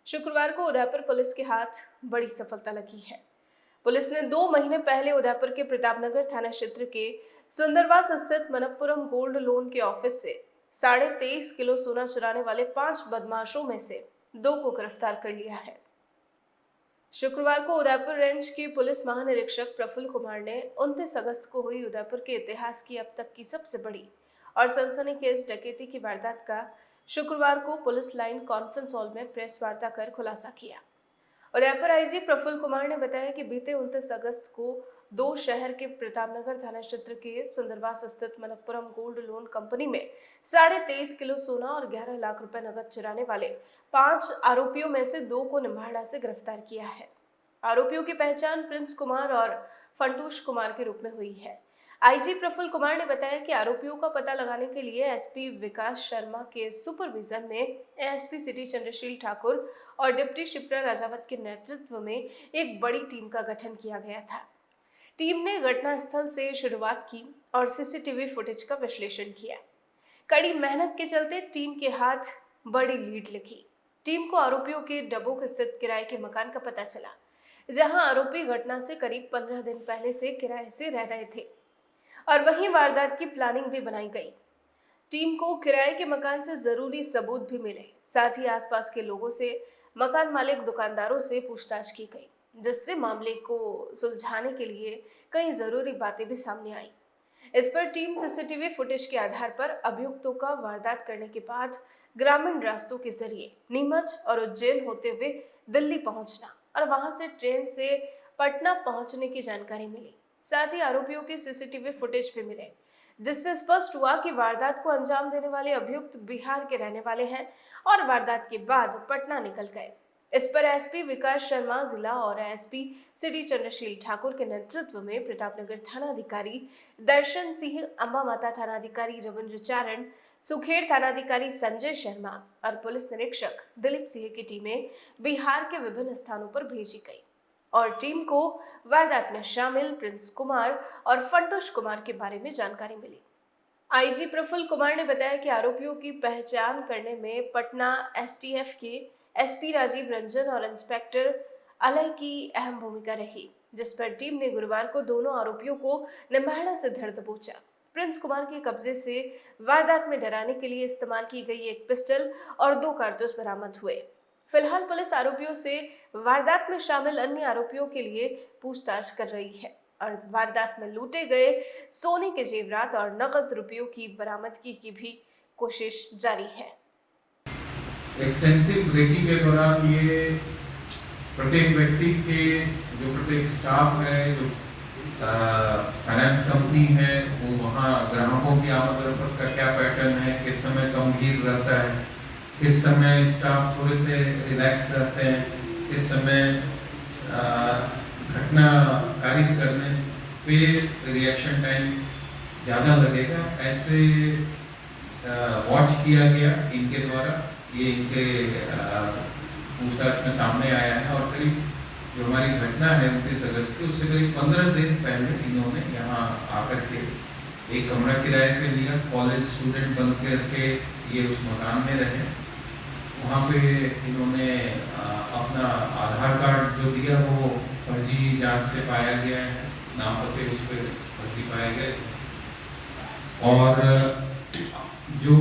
शुक्रवार को उदयपुर पुलिस के हाथ बड़ी सफलता लगी है। पुलिस ने 2 महीने पहले उदयपुर के प्रतापनगर थाना क्षेत्र के सुंदरवास स्थित मनप्पुरम गोल्ड लोन के ऑफिस से 23.5 किलो सोना चुराने वाले 5 बदमाशों में से 2 को गिरफ्तार कर लिया है। शुक्रवार को उदयपुर रेंज के पुलिस महानिरीक्षक प्रफुल्ल कुमार ने 29 अगस्त को हुई उदयपुर के इतिहास की अब तक की सबसे बड़ी और सनसनीखेज डकैती की वारदात का शुक्रवार को पुलिस लाइन कॉन्फ्रेंस हॉल में प्रेस वार्ता कर खुलासा किया। उदयपुर आईजी प्रफुल्ल कुमार ने बताया कि बीते 29 अगस्त को 2 शहर के प्रतापनगर थाना क्षेत्र के सुंदरवास स्थित मनप्पुरम गोल्ड लोन कंपनी में 23.5 किलो सोना और 11 लाख रुपए नकद चुराने वाले 5 आरोपियों में से 2 को निम्बाड़ा से गिरफ्तार किया है। आरोपियों की पहचान प्रिंस कुमार और फंटूश कुमार के रूप में हुई है। आईजी प्रफुल्ल कुमार ने बताया कि आरोपियों का पता लगाने के लिए एसपी विकास शर्मा के सुपरविजन में एएसपी सिटी चंद्रशील ठाकुर और डिप्टी शिप्रा राजावत के नेतृत्व में एक बड़ी टीम का गठन किया गया था। टीम ने घटनास्थल से शुरुआत की और सीसीटीवी फुटेज का विश्लेषण किया। कड़ी मेहनत के चलते टीम के हाथ बड़ी लीड लगी। टीम को आरोपियों के डबोक स्थित किराए के मकान का पता चला, जहां आरोपी घटना से करीब 15 दिन पहले से किराए से रह रहे थे और वहीं वारदात की प्लानिंग भी बनाई गई। टीम को किराए के मकान से जरूरी सबूत भी मिले, साथ ही आसपास के लोगों से, मकान मालिक, दुकानदारों से पूछताछ की गई, जिससे मामले को सुलझाने के लिए कई जरूरी बातें भी सामने आई। इस पर टीम सीसीटीवी फुटेज के आधार पर अभियुक्तों का वारदात करने के बाद ग्रामीण रास्तों के जरिए नीमच और उज्जैन होते हुए दिल्ली पहुंचना और वहां से ट्रेन से पटना पहुंचने की जानकारी मिली। साथ ही आरोपियों के सीसीटीवी फुटेज भी मिले, जिससे स्पष्ट हुआ कि वारदात को अंजाम देने वाले अभियुक्त बिहार के रहने वाले हैं और वारदात के बाद पटना निकल गए। इस पर एसपी विकास शर्मा जिला और एसपी सिटी चंद्रशील ठाकुर के नेतृत्व में प्रतापनगर थानाधिकारी दर्शन सिंह, अंबा माता थानाधिकारी रविंद्र चारण, सुखेड़ थानाधिकारी संजय शर्मा और पुलिस निरीक्षक दिलीप सिंह की टीमें बिहार के विभिन्न स्थानों पर भेजी गई और टीम को वारदात में शामिल प्रिंस कुमार और फंटूश कुमार के बारे में जानकारी मिली। आईजी प्रफुल्ल कुमार ने बताया कि आरोपियों की पहचान करने में पटना एसटीएफ के एसपी राजीव रंजन और इंस्पेक्टर अलय की अहम भूमिका रही, जिस पर टीम ने गुरुवार को दोनों आरोपियों को निम्बाड़ा से धर दबोचा। प्रिंस कुमार के कब्जे से वारदात में डराने के लिए इस्तेमाल की गई एक पिस्टल और 2 कारतूस बरामद हुए। फिलहाल पुलिस आरोपियों से वारदात में शामिल अन्य आरोपियों के लिए पूछताछ कर रही है और वारदात में लूटे गए सोने के जेवरात और नकद रुपयों की बरामदगी की भी कोशिश जारी है। एक्सटेंसिव रेकी के दौरान ये प्रत्येक व्यक्ति के जो प्रत्येक स्टाफ है, जो फाइनेंस कंपनी है, वो वहाँ ग्राहकों की आमद रफ्त का क्या पैटर्न है, किस समय कम भीड़ रहता है, किस समय स्टाफ थोड़े से रिलैक्स रहते हैं, किस समय घटना कारित करने पे रिएक्शन टाइम ज़्यादा लगेगा, ऐसे वॉच किया गया इनके द्वारा। ये इनके पूछताछ में सामने आया है और करीब जो हमारी घटना है 29 अगस्त की, उससे करीब 15 दिन पहले इन्होंने यहाँ आकर के एक कमरा किराए पे लिया। कॉलेज स्टूडेंट बन के ये उस मकान में रहे। वहाँ पे इन्होंने अपना आधार कार्ड जो दिया वो फर्जी जांच से पाया गया है, नाम पते उस पर फर्जी पाए गए और जो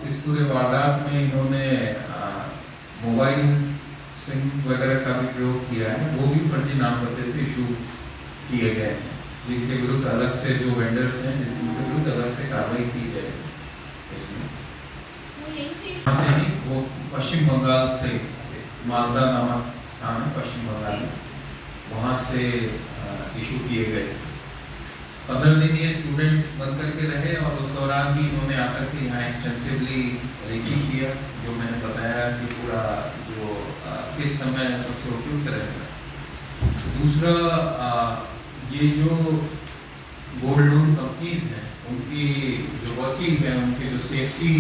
इस पूरे वारदात में इन्होंने मोबाइल सिम वगैरह का भी प्रयोग किया है, वो भी फर्जी नाम पते से इशू किए गए हैं, जिनके विरुद्ध अलग से जो वेंडर्स हैं जिनके विरुद्ध अलग से कार्रवाई की जाए। इसमें से ही वो पश्चिम बंगाल से, मालदा नामक स्थान है पश्चिम बंगाल में, वहाँ से इशू किए गए। 15 दिन ये स्टूडेंट बन करके रहे और उस दौरान भी इन्होंने आकर के यहाँ एक्सटेंसिवली रेकी किया, जो मैंने बताया कि पूरा जो किस समय सबसे उपयुक्त रहेगा। दूसरा, ये जो गोल्ड लोन कंपनीज हैं उनकी जो वर्किंग है, उनके जो सेफ्टी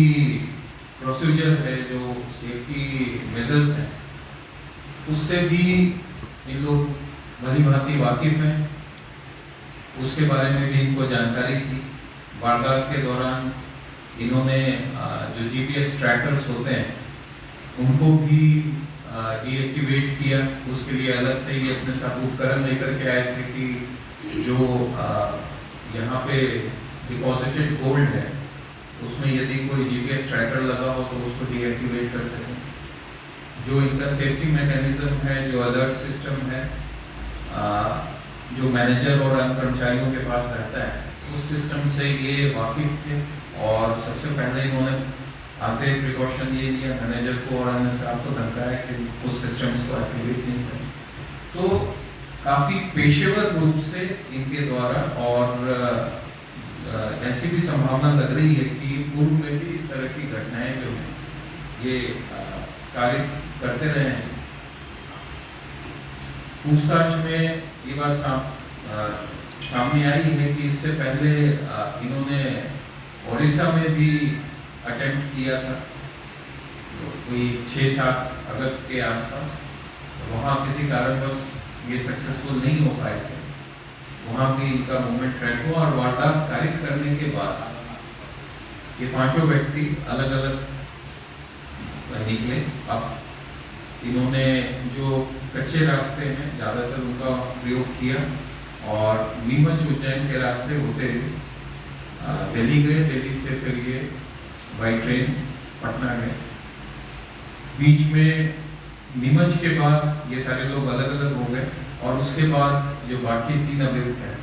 प्रोसीजर है, जो सेफ्टी मेजर्स हैं, उससे भी इन लोग भली भांति वाकिफ हैं। उसके बारे में भी इनको जानकारी थी। वारदात के दौरान इन्होंने जो जीपीएस ट्रैकर्स होते हैं उनको भी डीएक्टिवेट किया। उसके लिए अलग से ही अपने साथ उपकरण लेकर के आए थे कि जो यहाँ पे डिपॉजिटेड गोल्ड है उसमें यदि कोई जीपीएस ट्रैकर लगा हो तो उसको डीएक्टिवेट कर सकें। जो इनका सेफ्टी मैकेनिज्म है, जो अलर्ट सिस्टम है, जो मैनेजर और अन्य कर्मचारियों के पास रहता है, उस सिस्टम से ये वाकिफ थे और सबसे पहले इन्होंने आते प्रिकॉशन ये लिया, मैनेजर को और अन्य स्टाफ को धमकाया कि उस सिस्टम्स को एक्टिवेट नहीं करें। तो काफ़ी पेशेवर रूप से इनके द्वारा, और ऐसी भी संभावना लग रही है कि पूर्व में भी इस तरह की घटनाएं जो हैं ये कार्य करते रहे हैं। पूछताछ में ये बात सामने आई है कि इससे पहले इन्होंने ओडिशा में भी अटेम्प्ट किया था, तो कोई 6-7 अगस्त के आसपास। तो वहाँ किसी कारणवश ये सक्सेसफुल नहीं हो पाए थे। वहाँ भी इनका मूवमेंट ट्रैक हुआ और वारदात कारित करने के बाद ये पांचों व्यक्ति अलग अलग निकले। अब इन्होंने जो कच्चे रास्ते हैं ज़्यादातर उनका प्रयोग किया और नीमच उज्जैन के रास्ते होते हुए दिल्ली गए। दिल्ली से फिर ये बाई ट्रेन पटना गए। बीच में नीमच के बाद ये सारे लोग अलग अलग हो गए और उसके बाद जो बाकी 3 अभियुक्त हैं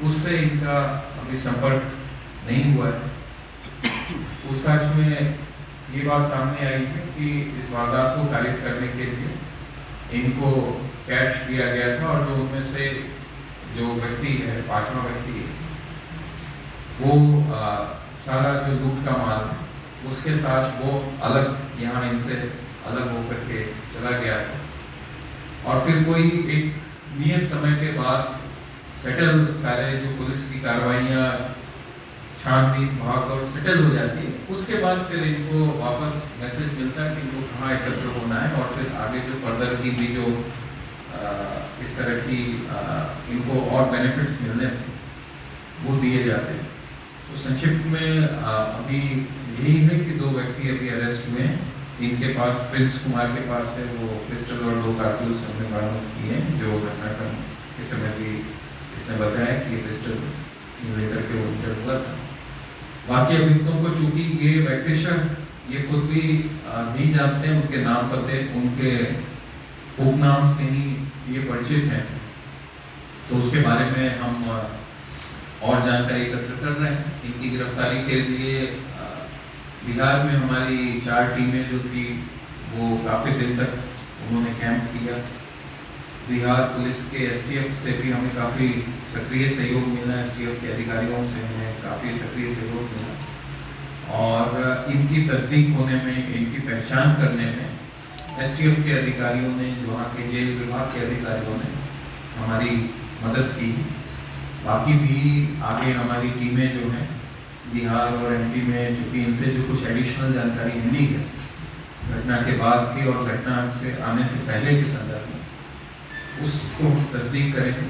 उससे इनका अभी संपर्क नहीं हुआ है। पूछताछ में ये बात सामने आई है कि इस वारदात को कारित करने के लिए इनको कैश दिया गया था और जो उनमें से जो व्यक्ति है, 5वां व्यक्ति है, वो सारा जो लूट का माल है उसके साथ वो अलग यहाँ इनसे अलग होकर के चला गया था। और फिर कोई एक नियत समय के बाद सेटल सारे जो पुलिस की कार्रवाइयाँ, छानबीन, भाग और सेटल हो जाती है, उसके बाद फिर इनको वापस मैसेज मिलता है कि इनको कहाँ एकत्र होना है और फिर आगे जो फर्दर की भी जो इस तरह की इनको और बेनिफिट्स मिलने वो दिए जाते हैं। तो संक्षिप्त में अभी यही है कि 2 व्यक्ति अभी अरेस्ट हुए हैं। इनके पास प्रिंस कुमार के पास है वो पिस्टल और 2 कारतूस हमने बरामद किए हैं, जो घटनाक्रम के समय भी इसने बताया कि ये पिस्टल लेकर के वो इंटर हुआ था। बाकी अभियुक्तों को चूंकि ये व्यक्तिशः ये खुद भी नहीं जानते हैं, उनके नाम पते उनके उपनाम से ही ये परिचित हैं, तो उसके बारे में हम और जानकारी एकत्र कर रहे हैं। इनकी गिरफ्तारी के लिए बिहार में हमारी 4 टीमें जो थी वो काफ़ी दिन तक उन्होंने कैंप किया। बिहार पुलिस के एसटीएफ से भी हमें काफ़ी सक्रिय सहयोग मिला, एसटीएफ के अधिकारियों से हमें काफ़ी सक्रिय सहयोग मिला और इनकी तस्दीक होने में, इनकी पहचान करने में एसटीएफ के अधिकारियों ने, वहाँ के जेल विभाग के अधिकारियों ने हमारी मदद की। बाकी भी आगे हमारी टीमें जो हैं बिहार और एमपी में, चूँकि इनसे जो कुछ एडिशनल जानकारी मिली है घटना के बाद की और घटना से आने से पहले के संदर्भ में, उसको तस्दीक करेंगे।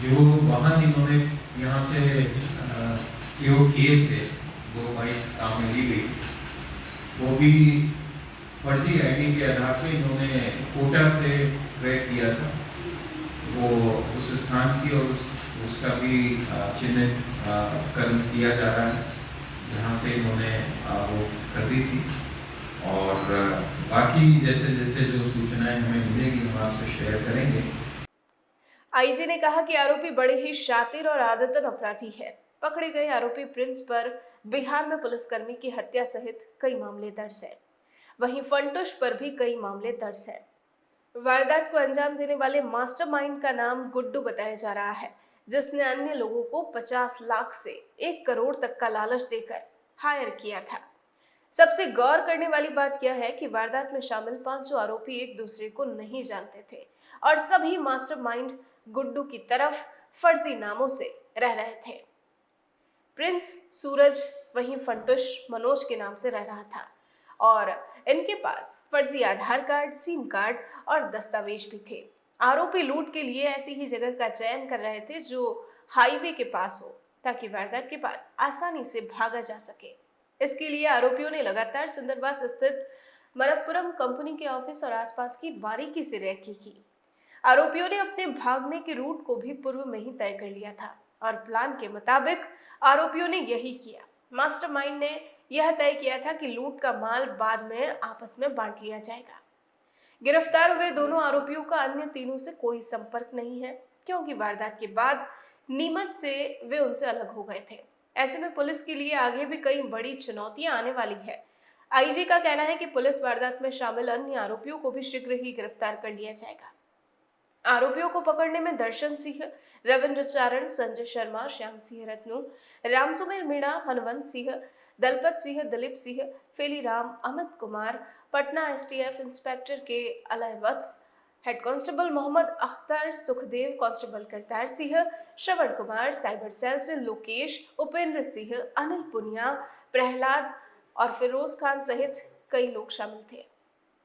जो वाहन इन्होंने यहाँ से उपयोग किए थे, 2 बाइक्स काम में ली गई, वो भी फर्जी आईडी के आधार पर इन्होंने कोटा से ट्रैक किया था। वो उस स्थान की और उसका भी चिन्हित कर्म किया जा रहा है जहाँ से इन्होंने वो कर दी थी। और बाकी जैसे जैसे जो सूचनाएं हमें मिलेगी हम आपसे शेयर करेंगे। आईजी ने कहा कि आरोपी बड़े ही शातिर और आदतन अपराधी है। पकड़े गए आरोपी प्रिंस पर बिहार में पुलिसकर्मी की हत्या सहित कई मामले दर्ज हैं। वहीं फंटुश पर भी कई मामले दर्ज हैं। वारदात को अंजाम देने वाले मास्टरमाइंड का नाम गुड्डू बताया जा रहा है, जिसने अन्य लोगों को 50 लाख से 1 करोड़ तक का लालच देकर हायर किया था। सबसे गौर करने वाली बात यह है कि वारदात में शामिल 5 आरोपी एक दूसरे को नहीं जानते थे और सभी मास्टरमाइंड गुड्डू की तरफ फर्जी नामों से रह रहे थे। प्रिंस सूरज वहीं फंटुश मनोज के नाम से रह रहा था और इनके पास फर्जी आधार कार्ड, सिम कार्ड और दस्तावेज भी थे। आरोपी लूट के लिए ऐसी ही जगह का चयन कर रहे थे जो हाईवे के पास हो, ताकि वारदात के बाद आसानी से भागा जा सके। इसके लिए आरोपियों ने लगातार सुंदरवास स्थित मनप्पुरम कंपनी के ऑफिस और आसपास की बारीकी से रेकी की। आरोपियों ने अपने भागने के रूट को भी पूर्व में ही तय कर लिया था और प्लान के मुताबिक आरोपियों ने यही किया। मास्टरमाइंड ने यह तय किया था कि लूट का माल बाद में आपस में बांट लिया जाएगा। गिरफ्तार हुए दोनों आरोपियों का अन्य तीनों से कोई संपर्क नहीं है, क्योंकि वारदात के बाद नीमच से वे उनसे अलग हो गए थे। ऐसे में पुलिस के लिए आगे भी कई बड़ी चुनौतियां आने वाली है। आईजी का कहना है कि पुलिस वारदात में शामिल अन्य आरोपियों को भी शीघ्र ही गिरफ्तार कर लिया जाएगा। आरोपियों को पकड़ने में Darshan Singh, Ravindra Charan, Sanjay Sharma, Shyam Singh Ratnu, Ramsumer Meena, Hanuvant Singh, Dalpat Singh, Dilip Singh, Feliram, Amit Kumar, Patna STF inspector K Alayvats, head constable Mohammad Akhtar, Sukhdev, constable Kartar Singh, Shravan Kumar, cyber cell से लोकेश, उपेंद्र सिंह, अनिल पुनिया, प्रहलाद और फिरोज खान सहित कई लोग शामिल थे।